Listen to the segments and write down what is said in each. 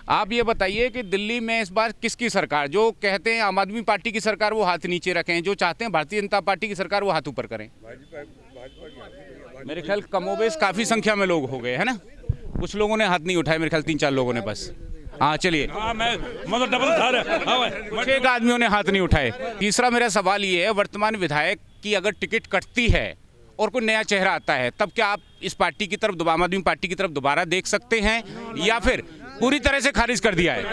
आप ये बताइए कि दिल्ली में इस बार किसकी सरकार, जो कहते हैं आम आदमी पार्टी की सरकार वो हाथ नीचे रखें, जो चाहते हैं भारतीय जनता पार्टी की सरकार वो हाथ ऊपर करें? मेरे ख्याल कमोबेश काफ़ी संख्या में लोग हो गए हैं ना, कुछ लोगों ने हाथ नहीं उठाए, मेरे ख्याल 3-4 लोगों ने बस। हाँ चलिए, कुछ एक आदमियों ने हाथ नहीं उठाए। तीसरा मेरा सवाल ये है, वर्तमान विधायक की अगर टिकट कटती है और कोई नया चेहरा आता है तब क्या आप इस पार्टी की तरफ, आम आदमी पार्टी की तरफ दोबारा देख सकते हैं या फिर पूरी तरह से खारिज कर दिया है?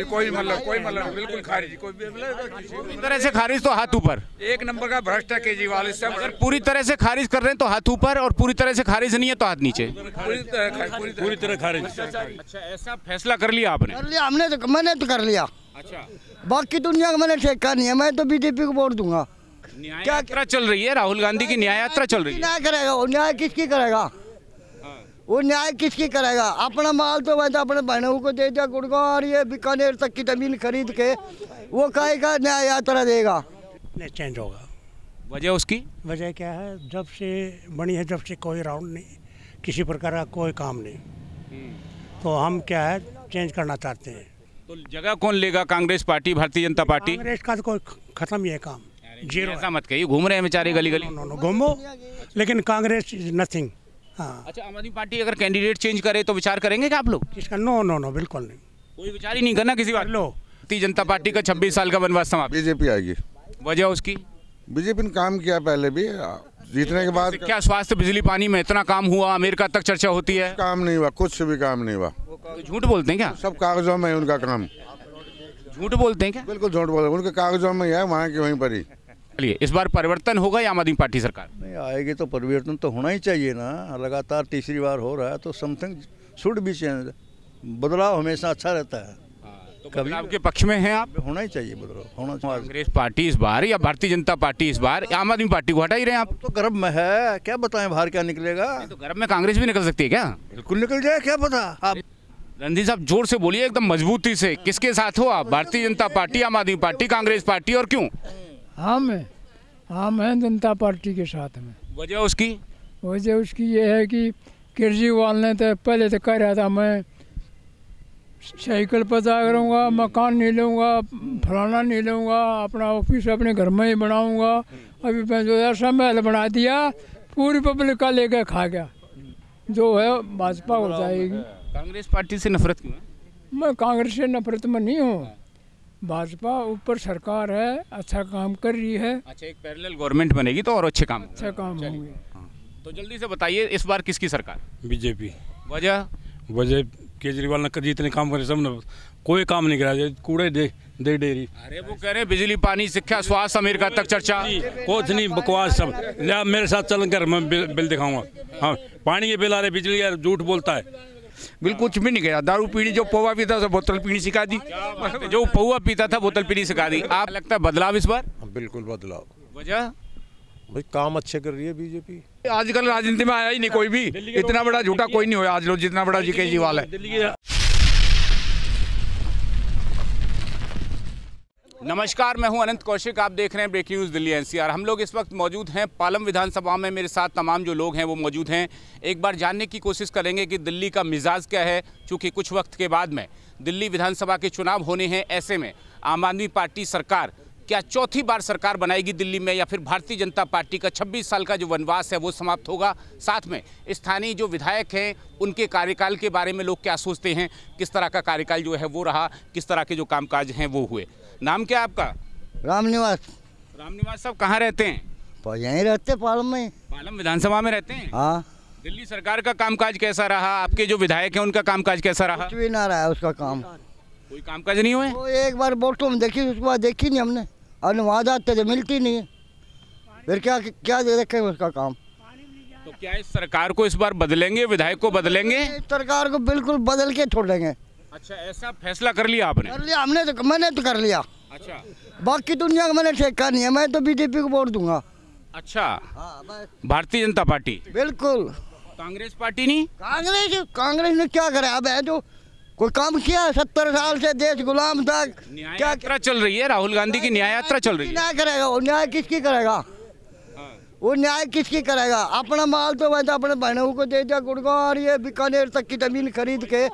कोई मतलब बिल्कुल खारिज, पूरी तरह से खारिज तो हाथ ऊपर। एक नंबर का भ्रष्ट केजरीवाल। अगर पूरी तरह से खारिज कर रहे हैं तो हाथ ऊपर, और पूरी तरह से खारिज नहीं है तो हाथ नीचे। पूरी तरह खारिज। अच्छा, ऐसा फैसला कर लिया आपने? कर लिया हमने, तो मैंने तो कर लिया। अच्छा, बाकी दुनिया का मैंने ठेका नहीं है, मैं तो बीजेपी को वोट दूंगा। न्याय यात्रा चल रही है, राहुल गांधी की न्याय यात्रा चल रही है। न्याय करेगा वो, न्याय किसकी करेगा वो, न्याय किसकी करेगा? अपना माल तो वैसे अपने बहनों को दे दिया, गुड़गांव और ये बीकानेर तक की जमीन खरीद के, वो कहेगा न्याय यात्रा देगा? नहीं, चेंज होगा। वजह उसकी? वजह क्या है, जब से बनी है जब से कोई राउंड नहीं, किसी प्रकार का कोई काम नहीं, तो हम क्या है चेंज करना चाहते हैं। तो जगह कौन लेगा? Congress party, Bharatiya Janata party? कांग्रेस का तो कोई खत्म ही है काम, जीरो। ऐसा मत कहिए, घूम रहे हैं बेचारे गली गली। घूमो, लेकिन कांग्रेस इज नथिंग। हाँ। अच्छा, आम आदमी पार्टी अगर कैंडिडेट चेंज करे तो विचार करेंगे क्या आप लोग? किसका? नो, बिल्कुल नहीं, कोई विचार ही नहीं करना किसी बात। लो, भारतीय जनता पार्टी का 26 साल का वनवास समाप्त। बीजेपी आएगी। वजह उसकी? बीजेपी ने काम किया पहले भी, जीतने के बाद क्या स्वास्थ्य, बिजली, पानी में इतना काम हुआ, अमेरिका तक चर्चा होती है? काम नहीं हुआ, कुछ भी काम नहीं हुआ। तो झूठ बोलते हैं क्या? सब कागजों में है उनका काम। झूठ बोलते हैं क्या? बिल्कुल झूठ बोल रहे, उनके कागजों में है, वहाँ की वहीं पर ही। चलिए, इस बार परिवर्तन होगा या आम आदमी पार्टी सरकार? नहीं आएगी तो परिवर्तन तो होना ही चाहिए ना, लगातार तीसरी बार हो रहा है तो समथिंग शुड बी चेंज। बदलाव हमेशा अच्छा रहता है। तो बदलाव के पक्ष में हैं आप? होना ही चाहिए बदलाव, होना चाहिए। कांग्रेस पार्टी इस बार या भारतीय जनता पार्टी इस बार, आम आदमी पार्टी को हटा ही रहे हैं आप? तो गर्भ में है, क्या बताएं बाहर क्या निकलेगा? तो गर्भ में कांग्रेस भी निकल सकती है क्या? बिल्कुल निकल जाए, क्या पता। आप रणधीर साहब जोर से बोलिए, एकदम मजबूती से। किसके साथ हो आप? भारतीय जनता पार्टी, आम आदमी पार्टी, कांग्रेस पार्टी, और क्यों? हम हैं जनता पार्टी के साथ में। वजह उसकी? वजह उसकी ये है कि केजरीवाल ने तो पहले तो कह रहा था मैं साइकिल पर जाया करूँगा, मकान नहीं लूँगा, फलाना नहीं लूँगा, अपना ऑफिस अपने घर में ही बनाऊँगा। अभी 50 महल बना दिया, पूरी पब्लिक का लेकर खा गया। जो है भाजपा हो जाएगी। कांग्रेस पार्टी से नफरत क्यों है? मैं कांग्रेस से नफरत में नहीं हूँ, भाजपा ऊपर सरकार है, अच्छा काम कर रही है। अच्छा, एक पैरेलल गवर्नमेंट बनेगी तो और अच्छे काम होंगे। तो जल्दी से बताइए, इस बार किसकी सरकार? बीजेपी। वजह? केजरीवाल ने जितने काम करे सब ने कोई काम नहीं करा, कूड़े दे डेरी। अरे वो कह रहे हैं बिजली, पानी, शिक्षा, स्वास्थ्य, अमेरिका तक चर्चा। कुछ नहीं, बकवास सब। लिया मेरे साथ चल कर मैं बिल दिखाऊंगा। हाँ, पानी के बिल आ रहे, बिजली यार झूठ बोलता है। बिल्कुल कुछ भी नहीं गया। दारू पीनी, जो पौवा पीता था बोतल पीनी सिखा दी। जो पौवा पीता था बोतल पीनी सिखा दी। आप लगता है बदलाव इस बार? बिल्कुल बदलाव। वजह? भाई काम अच्छे कर रही है बीजेपी। आजकल राजनीति में आया ही नहीं कोई भी, इतना बड़ा झूठा कोई नहीं हुआ आज लोग जितना बड़ा केजरीवाल है। नमस्कार, मैं हूं अनंत कौशिक, आप देख रहे हैं ब्रेकिंग न्यूज़ दिल्ली एनसीआर। हम लोग इस वक्त मौजूद हैं पालम विधानसभा में। मेरे साथ तमाम जो लोग हैं वो मौजूद हैं। एक बार जानने की कोशिश करेंगे कि दिल्ली का मिजाज क्या है, चूँकि कुछ वक्त के बाद में दिल्ली विधानसभा के चुनाव होने हैं। ऐसे में आम आदमी पार्टी सरकार क्या चौथी बार सरकार बनाएगी दिल्ली में, या फिर भारतीय जनता पार्टी का 26 साल का जो वनवास है वो समाप्त होगा? साथ में स्थानीय जो विधायक हैं उनके कार्यकाल के बारे में लोग क्या सोचते हैं, किस तरह का कार्यकाल जो है वो रहा, किस तरह के जो कामकाज हैं वो हुए। नाम क्या है आपका? रामनिवास। रामनिवास साहब कहाँ रहते हैं? यहीं रहते पालम में। पालम विधानसभा में रहते हैं? हाँ। दिल्ली सरकार का कामकाज कैसा रहा? आपके जो विधायक हैं उनका कामकाज कैसा रहा? कुछ भी ना रहा है उसका काम, कोई कामकाज नहीं हुए। वो एक बार फोटो में देखी, उसके बाद देखी नहीं हमने, और वहाँ आते थे मिलती नहीं है, फिर क्या देखें उसका काम। तो क्या इस सरकार को इस बार बदलेंगे, विधायक को बदलेंगे? सरकार को बिल्कुल बदल के छोड़ेंगे। अच्छा, ऐसा फैसला कर लिया आपने? कर लिया हमने, तो मैंने तो कर लिया। अच्छा, बाकी दुनिया का मैंने ठेका नहीं है, मैं तो बीजेपी को वोट दूंगा। अच्छा, भारतीय जनता पार्टी? बिल्कुल। कांग्रेस पार्टी नहीं? कांग्रेस ने क्या करा? अब है जो कोई काम किया? 70 साल से देश गुलाम था। न्याय यात्रा चल रही है, राहुल गांधी की न्याय यात्रा चल रही है। न्याय करेगा वो, न्याय किसकी करेगा वो, न्याय किसकी करेगा? अपना माल तो वैसे अपने बहनों को दे दिया, गुड़गांव और ये बीकानेर तक की जमीन खरीद के,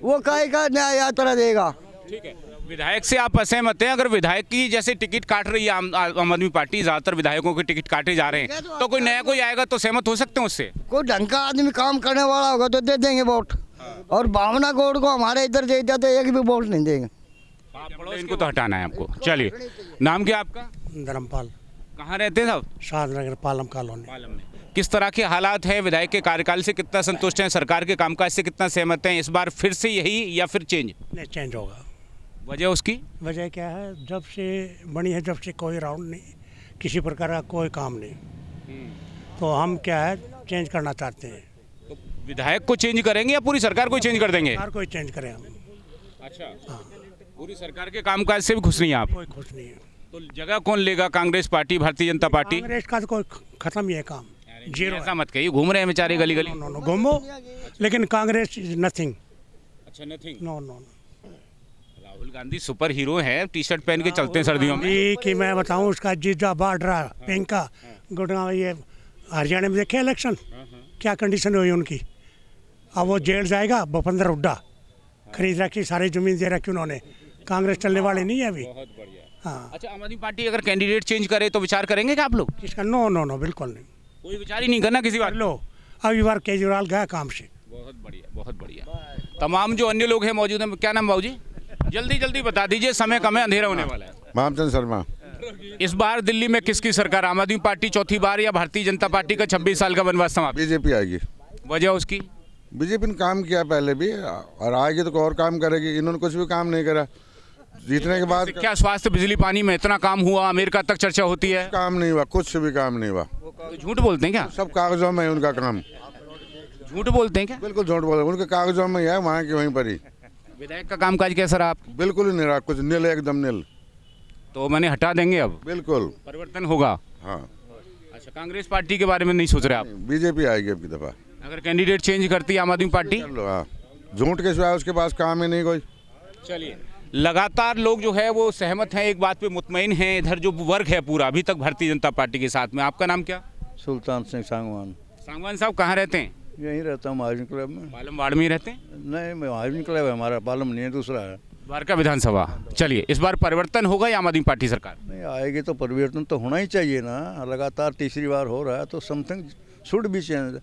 वो कहेगा न्याय यात्रा देगा। ठीक है, विधायक से आप असहमत हैं? अगर विधायक की जैसे टिकट काट रही है आम आदमी पार्टी, ज्यादातर विधायकों के टिकट काटे जा रहे हैं, तो कोई नया कोई आएगा तो सहमत हो सकते हैं उससे? कोई ढंग का आदमी काम करने वाला होगा तो दे देंगे वोट। और भावना गौड़ को हमारे इधर दे दिया तो एक भी वोट नहीं देंगे। इनको तो हटाना है आपको। चलिए, नाम क्या आपका? धर्मपाल। कहाँ रहते हैं साहब? शादनगर पालम कॉलोनी। पालम में। किस तरह के हालात है? विधायक के कार्यकाल से कितना संतुष्ट हैं? सरकार के कामकाज से कितना सहमत हैं? इस बार फिर से यही या फिर चेंज? नहीं, चेंज होगा। वजह उसकी? वजह क्या है, जब से बनी है जब से कोई राउंड नहीं, किसी प्रकार का कोई काम नहीं, तो हम क्या है चेंज करना चाहते हैं। तो विधायक को चेंज करेंगे या पूरी सरकार को चेंज कर देंगे? सरकार को चेंज करें हम। अच्छा, पूरी सरकार के कामकाज से भी खुश नहीं है आप? कोई खुश नहीं है। तो जगह कौन लेगा? Congress party, Bharatiya Janata party? कांग्रेस का तो कोई खत्म ही है काम, जीरो। ऐसा मत कहिए, घूम रहे हैं बेचारे गली गली। नो, घूमो, लेकिन कांग्रेस इज नथिंग। अच्छा, nothing? No no. Rahul Gandhi super hero है, टी शर्ट पहन के चलते हैं सर्दियों में। कि मैं बताऊं, उसका जीजा बाड्रा पिंक का गुड़गांव, ये हरियाणा में देखे इलेक्शन क्या कंडीशन हुई उनकी। अब वो जेल जाएगा, भूपेंद्र हुड्डा खरीद रखी, सारी जमीन दे रखी उन्होंने। कांग्रेस चलने वाली नहीं है अभी। बहुत बढ़िया। हाँ। अच्छा, आम आदमी पार्टी अगर कैंडिडेट चेंज करे तो विचार करेंगे क्या आप लोग? किसका? नो नो नो, बिल्कुल नहीं, कोई विचार ही नहीं करना किसी बात? लो, अभी बार केजरीवाल गया काम से। बहुत बढ़िया, बहुत बढ़िया। तमाम जो अन्य लोग हैं मौजूद हैं। क्या नाम बाबूजी? जल्दी जल्दी बता दीजिए, समय कम है, अंधेरा होने वाला है। मामचंद शर्मा। इस बार दिल्ली में किसकी सरकार? आम आदमी पार्टी चौथी बार या भारतीय जनता पार्टी का 26 साल का वनवास समाप्त? बीजेपी आएगी। वजह उसकी? बीजेपी ने काम किया पहले भी और आएगी तो और काम करेगी। इन्होंने कुछ भी काम नहीं करा जीतने के बाद। क्या स्वास्थ्य, बिजली, पानी में इतना काम हुआ, अमेरिका तक चर्चा होती है? काम नहीं हुआ, कुछ भी काम नहीं हुआ। तो झूठ बोलते हैं क्या? सब कागजों में है उनका काम। झूठ बोलते हैं क्या? बिल्कुल झूठ बोलते, उनके कागजों में ही है, वहाँ की वहीं पर ही। विधायक का कामकाज कैसा रहा? बिल्कुल ही नहीं रहा, कुछ नील, एकदम नील। तो मैंने हटा देंगे अब? बिल्कुल परिवर्तन होगा। हाँ। अच्छा, कांग्रेस पार्टी के बारे में नहीं सोच रहे आप? बीजेपी आएगी अब की दफा। अगर कैंडिडेट चेंज करती है आम आदमी पार्टी? हाँ, झूठ के सिवाय उसके पास काम ही नहीं कोई। चलिए, लगातार लोग जो है वो सहमत हैं, एक बात पे मुतमईन हैं। इधर जो वर्ग है पूरा अभी तक भारतीय जनता पार्टी के साथ में। आपका नाम क्या? सुल्तान सिंह सांगवान। सांगवान साहब, कहाँ रहते हैं? यहीं रहता हूँ, महाजन क्लब में। पालम वार्ड में ही रहते हैं? नहीं, मैं महाजन क्लब है हमारा, पालम नहीं है, दूसरा है द्वारका विधानसभा। चलिए, इस बार परिवर्तन होगा या आम आदमी पार्टी सरकार? नहीं, आएगी तो परिवर्तन तो होना ही चाहिए ना। लगातार तीसरी बार हो रहा है तो समथिंग शुड बी चेंज।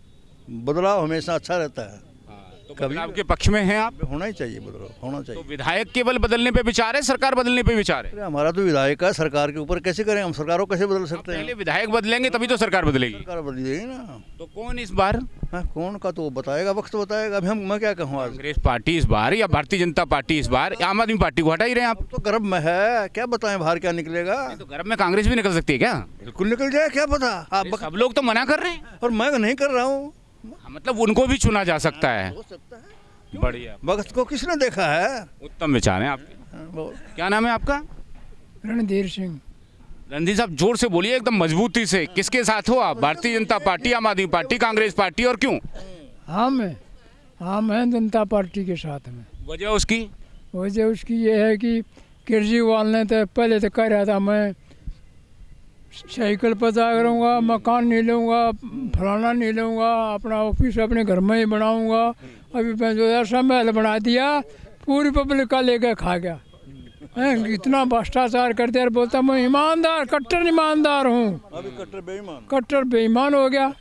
बदलाव हमेशा अच्छा रहता है। तो बदलाव के पक्ष में हैं आप? होना ही चाहिए, बदलाव होना चाहिए। तो विधायक केवल बदलने पे विचार है, सरकार बदलने पे विचार है? अरे हमारा तो विधायक है, सरकार के ऊपर कैसे करें हम? सरकारों कैसे बदल सकते हैं? पहले विधायक बदलेंगे तभी तो सरकार बदलेगी। सरकार बदलेगी ना। तो कौन इस बार? हाँ, कौन का तो बताएगा, वक्त बताएगा। अभी मैं क्या कहूँ? आज कांग्रेस पार्टी इस बार या भारतीय जनता पार्टी इस बार? आम आदमी पार्टी को हटा ही रहे हैं आप? तो गर्भ में है, क्या बताएं बाहर क्या निकलेगा? तो गर्भ में कांग्रेस भी निकल सकती है क्या? बिल्कुल निकल जाए, क्या पता। आप सब लोग तो मना कर रहे हैं और मैं नहीं कर रहा हूँ। मतलब उनको भी चुना जा सकता है। हो सकता है, बढ़िया, वक्त को किसने देखा है? उत्तम विचार है आपके। क्या नाम है आपका? रणधीर सिंह। रणधीर साहब, जोर से बोलिए, एकदम मजबूती से। किसके साथ हो आप? भारतीय जनता पार्टी, आम आदमी पार्टी, कांग्रेस पार्टी, और क्यों? हम हैं जनता पार्टी के साथ में। वजह उसकी? वजह उसकी ये है कि केजरीवाल ने तो पहले तो कह रहा था मैं साइकिल पर जाया करूँगा, मकान नहीं लूँगा, फलाना नहीं लूँगा, अपना ऑफिस अपने घर में ही बनाऊँगा। अभी मैं जो ऐसा महल बना दिया, पूरी पब्लिक का लेकर खा गया। इतना भ्रष्टाचार करते और बोलता मैं ईमानदार, कट्टर ईमानदार हूँ। अभी कट्टर बेईमान, कट्टर बेईमान हो गया।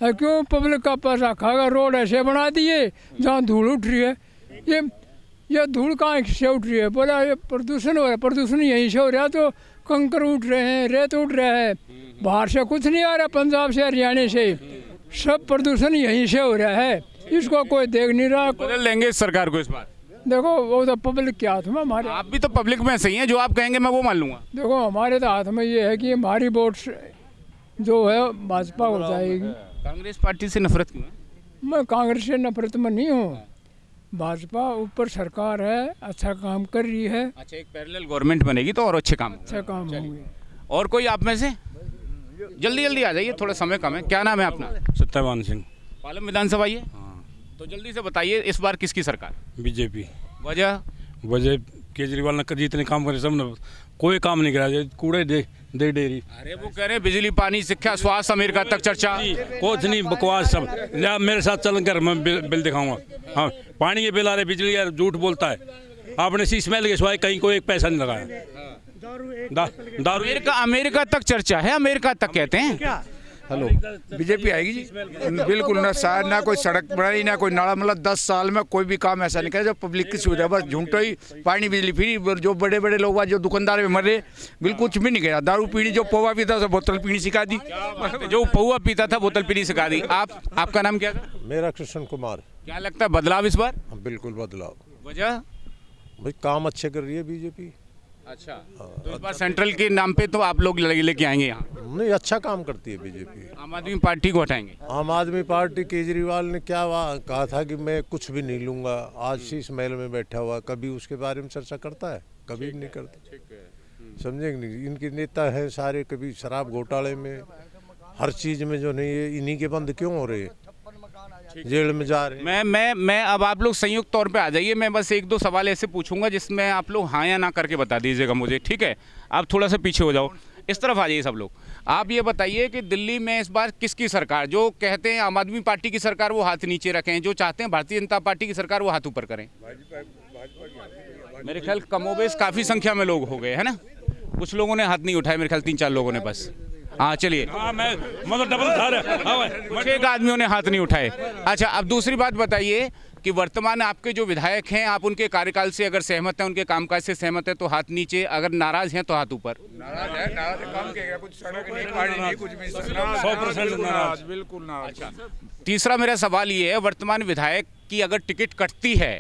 क्यों? पब्लिक का पैसा खाएगा। रोड ऐसे बना दिए जहाँ धूल उठ रही है। ये धूल कहाँ से उठ रही है? बोला ये प्रदूषण हो रहा है। प्रदूषण यहीं से हो रहा है, तो कंकर उठ रहे हैं, रेत उठ रहा है, बाहर से कुछ नहीं आ रहा, पंजाब से, हरियाणा से। सब प्रदूषण यहीं से हो रहा है, इसको कोई देख नहीं रहा। बदल लेंगे इस सरकार को इस बार? देखो, वो तो पब्लिक के हाथ में। हमारे आप भी तो पब्लिक में सही हैं, जो आप कहेंगे मैं वो मान लूंगा। देखो, हमारे तो हाथ में ये है कि हमारी वोट जो है भाजपा हो जाएगी। कांग्रेस पार्टी से नफरत क्यों है? मैं कांग्रेस से नफरत में नहीं हूँ। भाजपा ऊपर सरकार है, अच्छा काम कर रही है। अच्छा, एक पैरेलल गवर्नमेंट बनेगी तो और अच्छे काम होंगे। और कोई आप में से? जल्दी जल्दी आ जाइए, थोड़ा समय कम है। क्या नाम है अपना? सत्यवान सिंह। पालम विधानसभा ये? तो जल्दी से बताइए, इस बार किसकी सरकार? बीजेपी। वजह? केजरीवाल ने जितने काम करे सब ने कोई काम नहीं करा। कूड़े डेरी। अरे वो कह रहे हैं बिजली, पानी, शिक्षा, स्वास्थ्य अमेरिका तक चर्चा। कुछ नहीं, बकवास सब। ले मेरे साथ चल कर मैं बिल दिखाऊंगा। हाँ, पानी के बिल आ रहे, बिजली यार झूठ बोलता है। आपने सी स्मेल के सिवाय कहीं कोई एक पैसा नहीं लगाया। दारू अमेरिका तक चर्चा है, अमेरिका तक कहते हैं। हेलो, बीजेपी आएगी जी, बिल्कुल ना। शायद ना कोई सड़क बनाई, ना कोई नाला, मतलब 10 साल में कोई भी काम ऐसा नहीं करे जो पब्लिक की सुविधा। बस झूठो ही पानी बिजली फ्री। जो बड़े बड़े लोग जो दुकानदार में मर रहे, बिल्कुल कुछ भी नहीं गया। दारू पीनी, जो पौवा पीता था बोतल पीनी सिखा दी। जो पौवा पीता था बोतल पीनी सिखा दी। आपका नाम क्या था? मेरा कृष्ण कुमार। क्या लगता है बदलाव इस बार? बिल्कुल बदलाव। वजह भाई काम अच्छे कर रही है बीजेपी। अच्छा, तो इस बार सेंट्रल के नाम पे तो आप लोग लेके आएंगे यहाँ? नहीं, अच्छा काम करती है बीजेपी। आम आदमी पार्टी को हटाएंगे? आम आदमी पार्टी, केजरीवाल ने क्या कहा था कि मैं कुछ भी नहीं लूंगा। आज शीश महल में बैठा हुआ, कभी उसके बारे में चर्चा करता है? कभी भी नहीं करता। समझे नहीं? इनके नेता हैं सारे, कभी शराब घोटाले में, हर चीज में जो नहीं है, इन्हीं के बंद क्यों हो रहे, जेल में जा रहे हैं। मैं अब आप लोग संयुक्त तौर पे आ जाइए। मैं बस 1-2 सवाल ऐसे पूछूंगा जिसमें आप लोग हाँ या ना करके बता दीजिएगा मुझे, ठीक है? आप थोड़ा सा पीछे हो जाओ, इस तरफ आ जाइए सब लोग। आप ये बताइए कि दिल्ली में इस बार किसकी सरकार? जो कहते हैं आम आदमी पार्टी की सरकार, वो हाथ नीचे रखें। जो चाहते हैं भारतीय जनता पार्टी की सरकार, वो हाथ ऊपर करें। मेरे ख्याल कमोबेश काफ़ी संख्या में लोग हो गए, है ना? कुछ लोगों ने हाथ नहीं उठाए, मेरे ख्याल 3-4 लोगों ने बस। हाँ चलिए, एक आदमियों ने हाथ नहीं उठाए। अच्छा, अब दूसरी बात बताइए कि वर्तमान आपके जो विधायक हैं, आप उनके कार्यकाल से अगर सहमत हैं, उनके कामकाज से सहमत हैं तो हाथ नीचे, अगर नाराज हैं तो हाथ ऊपर। नाराज है, काम किया, कुछ सड़क नहीं, पानी नहीं, कुछ भी 100% नाराज, बिल्कुल नाराज। अच्छा, तीसरा मेरा सवाल ये है, वर्तमान विधायक की अगर टिकट कटती है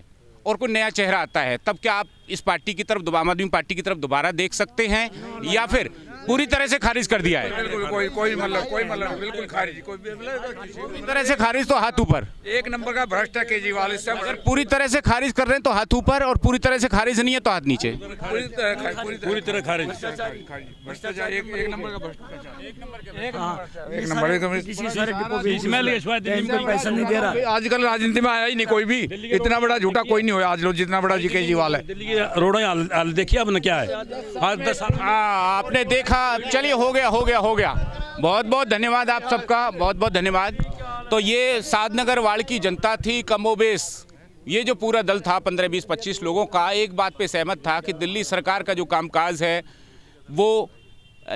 और कोई नया चेहरा आता है, तब क्या आप इस पार्टी की तरफ, आम आदमी पार्टी की तरफ दोबारा देख सकते हैं, या फिर पूरी तरह से खारिज कर दिया है? बिल्कुल कोई मतलब बिल्कुल खारिज, पूरी तरह से खारिज तो हाथ ऊपर। एक नंबर का भ्रष्ट है केजरीवाल। इससे अगर पूरी तरह से खारिज कर रहे हैं तो हाथ ऊपर, और पूरी तरह से खारिज नहीं है तो हाथ नीचे। पूरी तरह खारिज, भ्रष्टाचार, एक नंबर का भ्रष्टाचार, एक नंबर। पैसा नहीं दे रहा। आजकल राजनीति में आया ही नहीं कोई भी, इतना बड़ा झूठा कोई नहीं हुआ आज लोग जितना बड़ा केजरीवाल है। दिल्ली की रोडें देखिए अब क्या है। आज 10 साल आपने देखा। चलिए, हो गया। बहुत बहुत धन्यवाद आप सबका, बहुत बहुत धन्यवाद। तो ये सादनगर वार्ड की जनता थी, कमोबेश ये जो पूरा दल था 15, 20, 25 लोगों का, एक बात पे सहमत था कि दिल्ली सरकार का जो कामकाज है वो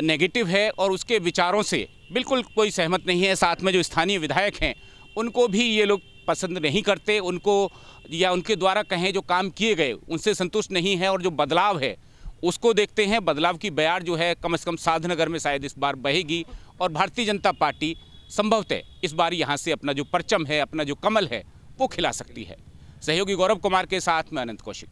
नेगेटिव है और उसके विचारों से बिल्कुल कोई सहमत नहीं है। साथ में जो स्थानीय विधायक हैं उनको भी ये लोग पसंद नहीं करते, उनको या उनके द्वारा कहें जो काम किए गए उनसे संतुष्ट नहीं है, और जो बदलाव है उसको देखते हैं। बदलाव की बयार जो है कम से कम साधनगर में शायद इस बार बहेगी, और भारतीय जनता पार्टी संभवतः इस बार यहाँ से अपना जो परचम है, अपना जो कमल है, वो खिला सकती है। सहयोगी गौरव कुमार के साथ मैं अनंत कौशिक।